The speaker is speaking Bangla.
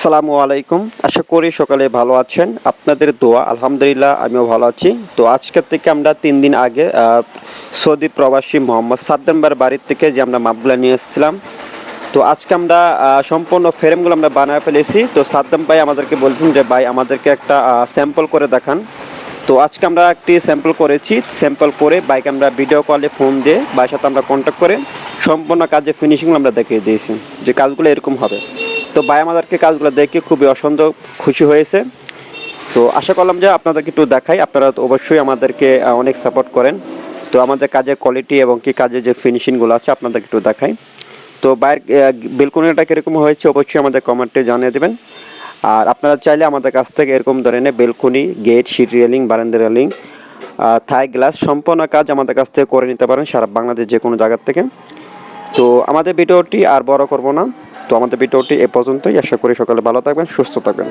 আসসালামু আলাইকুম। আশা করি সকালে ভালো আছেন। আপনাদের দোয়া আলহামদুলিল্লাহ আমিও ভালো আছি। তো আজকের থেকে আমরা ৩ দিন আগে সৌদি প্রবাসী মোহাম্মদ সাদ্দাম ভাইয়ের বাড়ির থেকে যে আমরা মাপগুলা নিয়ে এসেছিলাম। তো আজকে আমরা সম্পূর্ণ ফ্রেমগুলো আমরা বানায় ফেলেছি। তো সাদ্দাম ভাই আমাদেরকে বলছেন যে ভাই আমাদেরকে একটা স্যাম্পল করে দেখান। তো আজকে আমরা একটি স্যাম্পল করেছি। স্যাম্পল করে বাইকে আমরা ভিডিও কলে ফোন দিয়ে ভাইয়ের সাথে আমরা কন্ট্যাক্ট করে সম্পূর্ণ কাজের ফিনিশিংগুলো আমরা দেখিয়ে দিয়েছি যে কাজগুলো এরকম হবে। তো ভাই আমাদেরকে কাজগুলো দেখে খুবই অসন্দেহ খুশি হয়েছে। তো আশা করলাম যে আপনাদেরকে একটু দেখাই, আপনারা তো অবশ্যই আমাদেরকে অনেক সাপোর্ট করেন। তো আমাদের কাজের কোয়ালিটি এবং কি কাজের যে ফিনিশিংগুলো আছে আপনাদেরকে একটু দেখাই। তো বাইরের বেলকনিটা কীরকম হয়েছে অবশ্যই আমাদের কমেন্টে জানিয়ে দেবেন। আর আপনারা চাইলে আমাদের কাছ থেকে এরকম ধরনের বেলকনি, গেট, সিট রেলিং, বারান্দা রেলিং, থাই গ্লাস সম্পূর্ণ কাজ আমাদের কাছ থেকে করে নিতে পারেন সারা বাংলাদেশ যে কোনো জায়গার থেকে। তো আমাদের ভিডিওটি আর বড় করব না। তো আমাদের ভিডিওটি এ পর্যন্তই। আশা করি সকালে ভালো থাকবেন, সুস্থ থাকবেন।